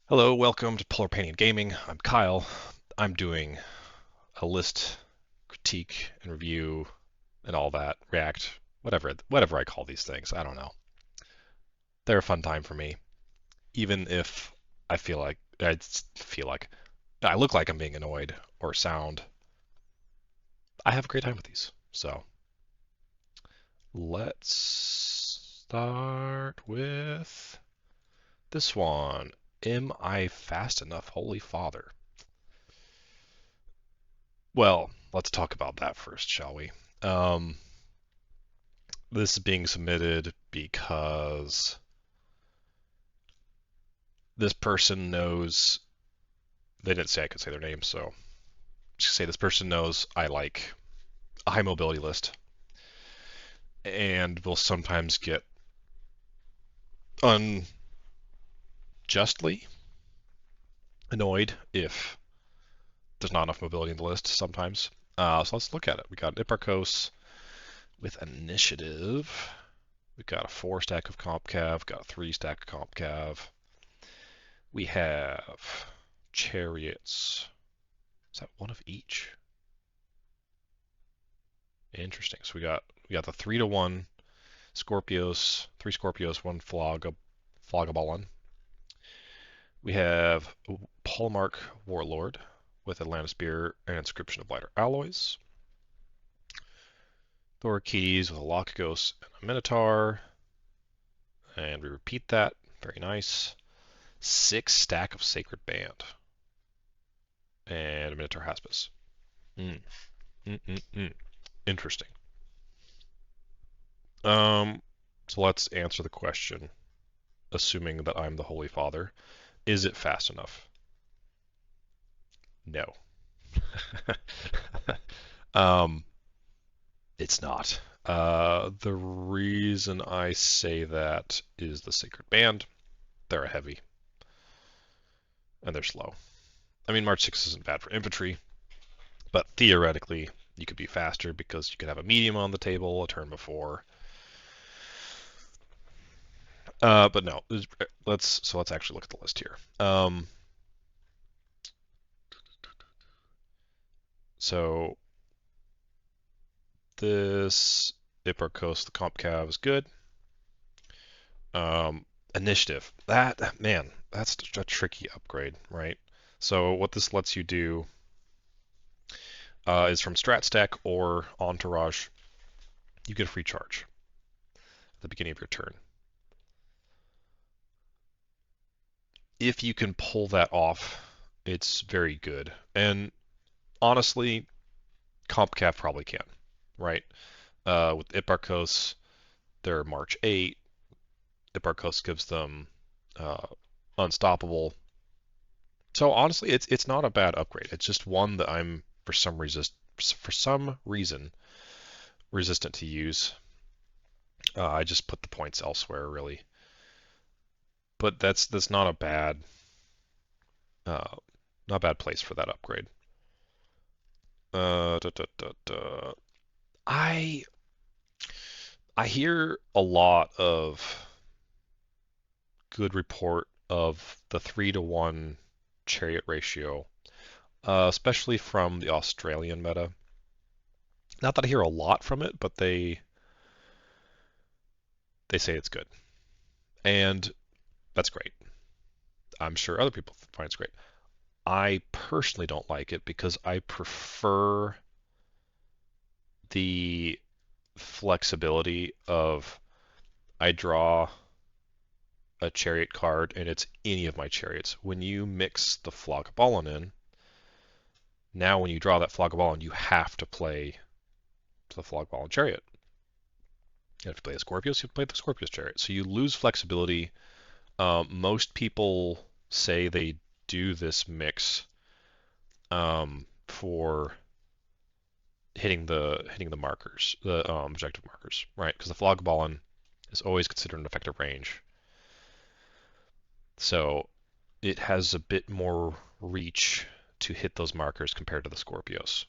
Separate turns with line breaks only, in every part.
Hello, welcome to Polar Painting and Gaming. I'm Kyle. I'm doing a list critique and review and all that, react, whatever I call these things. I don't know. They're a fun time for me, even if I feel like I look like I'm being annoyed or sound. I have a great time with these. So let's start with this one. Am I fast enough, Holy Father? Well, let's talk about that first, shall we? Um, this is being submitted because this person knows, they didn't say I could say their name, so just say this person knows I like a high mobility list and will sometimes get unjustly annoyed if there's not enough mobility in the list sometimes. So let's look at it. We got Ipparchos with initiative. We've got a 4 stack of comp cav, got a 3 stack of comp cav. We have Chariots. Is that one of each? Interesting. So we got the 3-to-1 Skorpios, 3 Skorpios, 1 Flogobollon. We have Polemarch Warlord with Atalanta Spear and Inscription of Lighter Alloys. Thorakites with a Lochagos and a Minotaur. And we repeat that. Very nice. 6 stack of Sacred Band. And a Minotaur Haspists. Mm. Interesting. So let's answer the question, assuming that I'm the Holy Father. Is it fast enough? No. um, it's not. The reason I say that is the Sacred Band. They're a heavy, and they're slow. I mean, March 6 isn't bad for infantry, but theoretically, you could be faster because you could have a medium on the table a turn before. But no, let's actually look at the list here. So this Ipparchos, the comp cav is good. Um, Initiative. Man, that's a tricky upgrade, right? So what this lets you do is from Strat Stack or Entourage, you get a free charge at the beginning of your turn. If you can pull that off, it's very good. And honestly, Comp Cav probably can, right? With Ipparchos, they're March 8. Ipparchos gives them uh, Unstoppable. So honestly, it's not a bad upgrade. It's just one that I'm for some reason resistant to use. I just put the points elsewhere, really. But that's not a uh, not a bad place for that upgrade. Da, da, da, da. I I hear a lot of good report of the 3-to-1 chariot ratio, especially from the Australian meta. Not that I hear a lot from it, but they say it's good, and that's great. I'm sure other people find it's great. I personally don't like it because I prefer the flexibility of I draw a chariot card and it's any of my chariots. When you mix the Flogobollon in, now when you draw that Flogobollon, you have to play the Flogobollon chariot. And if you play the Skorpios, you play the Skorpios chariot. So you lose flexibility. Most people say they do this mix for hitting the markers, the objective markers, right? Because the Flogobollon is always considered an effective range, so it has a bit more reach to hit those markers compared to the Skorpios.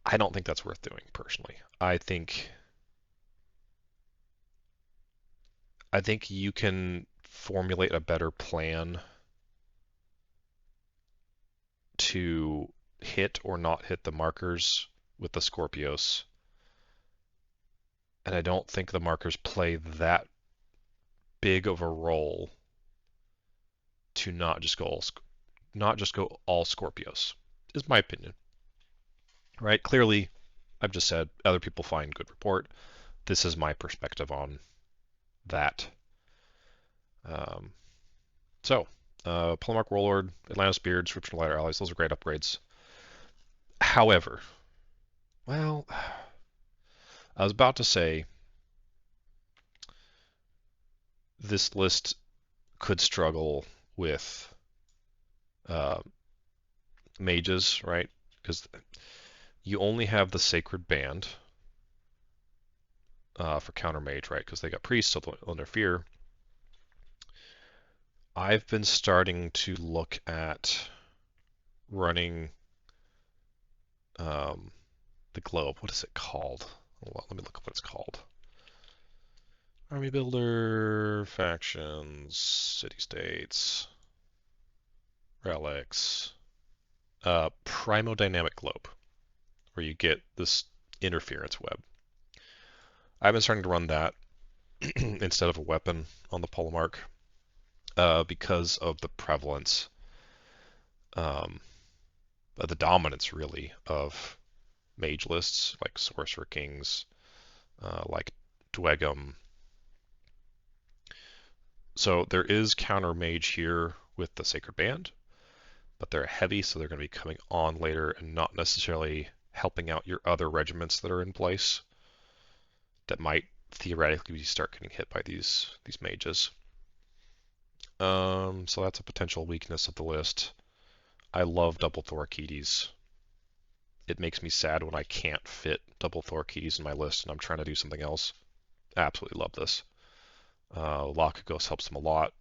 I don't think that's worth doing personally. I think you can formulate a better plan to hit or not hit the markers with the Skorpios. And I don't think the markers play that big of a role to not just go all Skorpios, is my opinion. Right? Clearly, I've just said other people find good report. This is my perspective on that. Um, Polemarch Warlord, Atlantis Beard, Inscription Lighter Allies, those are great upgrades. However, well, I was about to say this list could struggle with uh, mages, right? Because you only have the Sacred Band for counter mage, right? Because they got priests, so they'll interfere. I've been starting to look at running the globe. What is it called? Hold on, let me look up what it's called. Army Builder, Factions, City-States, Relics, Primodynamic Globe, where you get this interference web. I've been starting to run that instead of a weapon on the Polemarch because of the prevalence, the dominance really of mage lists like Sorcerer Kings, like Dwegum. So there is counter mage here with the Sacred Band, but they're heavy, so they're going to be coming on later and not necessarily helping out your other regiments that are in place that might theoretically start getting hit by these mages. So that's a potential weakness of the list. I love double Thorakites. It makes me sad when I can't fit double Thorakites in my list and I'm trying to do something else. I absolutely love this. Lochagos helps them a lot.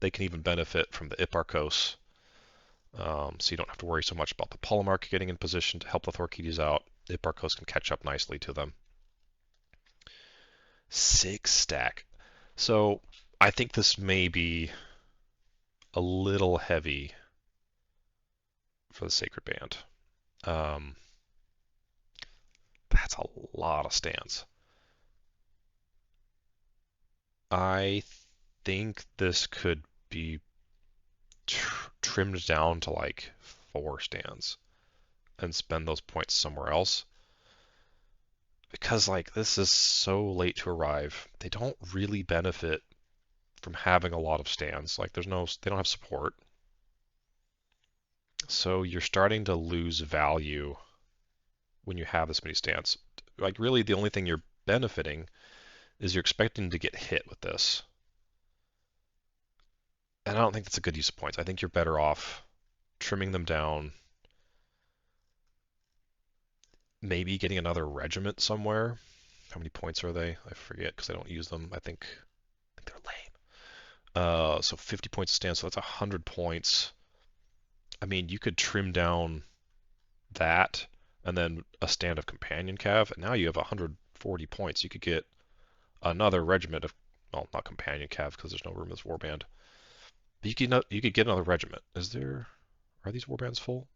They can even benefit from the Ipparchos, so you don't have to worry so much about the Polemarch getting in position to help the Thorakites out. Ipparchos can catch up nicely to them. 6 stack. So I think this may be a little heavy for the Sacred Band. That's a lot of stands. I think this could be trimmed down to like 4 stands and spend those points somewhere else. Because like this is so late to arrive, they don't really benefit from having a lot of stands. Like they don't have support. So you're starting to lose value when you have this many stands. Like really the only thing you're benefiting is you're expecting to get hit with this. And I don't think that's a good use of points. I think you're better off trimming them down, maybe getting another regiment somewhere. How many points are they? I forget because I don't use them. I think they're lame. So 50 points a stand, so that's 100 points. I mean, you could trim down that and then a stand of companion cav, and now you have 140 points. You could get another regiment of, well, not companion cav because there's no room as warband. But you could get another regiment. Are these warbands full?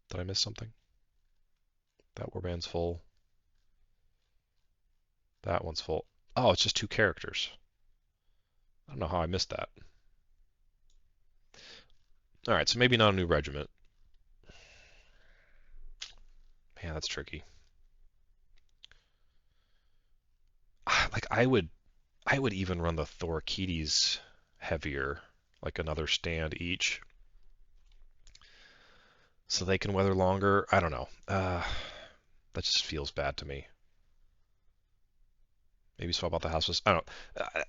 Did I miss something? That warband's full. That one's full. Oh, it's just 2 characters. I don't know how I missed that. Alright, so maybe not a new regiment. Man, that's tricky. Like I would even run the Thorakites heavier, like another stand each. So they can weather longer. I don't know. That just feels bad to me. Maybe swap out the Haspists. I don't know.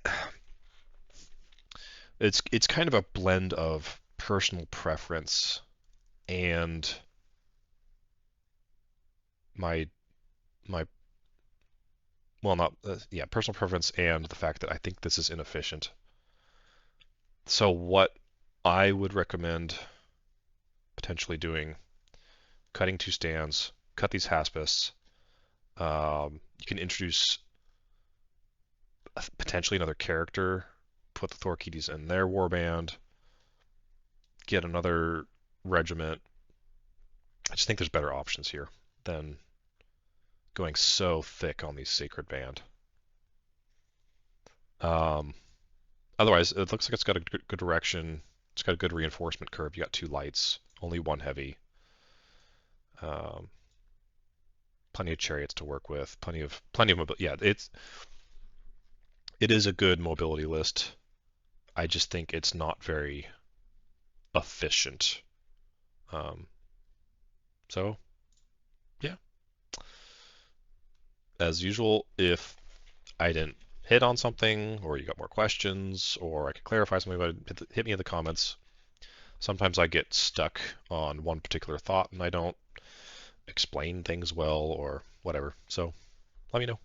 It's kind of a blend of personal preference and my well, not yeah, personal preference and the fact that I think this is inefficient. So what I would recommend potentially doing, cutting 2 stands, cut these Haspists. You can introduce potentially another character put the Thorakites in their warband, get another regiment. I just think there's better options here than going so thick on these Sacred Band. Otherwise, it looks like it's got a good direction. It's got a good reinforcement curve. You got 2 lights, only 1 heavy. Plenty of chariots to work with. Plenty of mobility. Yeah, it is a good mobility list. I just think it's not very efficient. So, yeah. As usual, if I didn't hit on something, or you got more questions, or I could clarify something about it, hit me in the comments. Sometimes I get stuck on one particular thought and I don't explain things well or whatever. So let me know.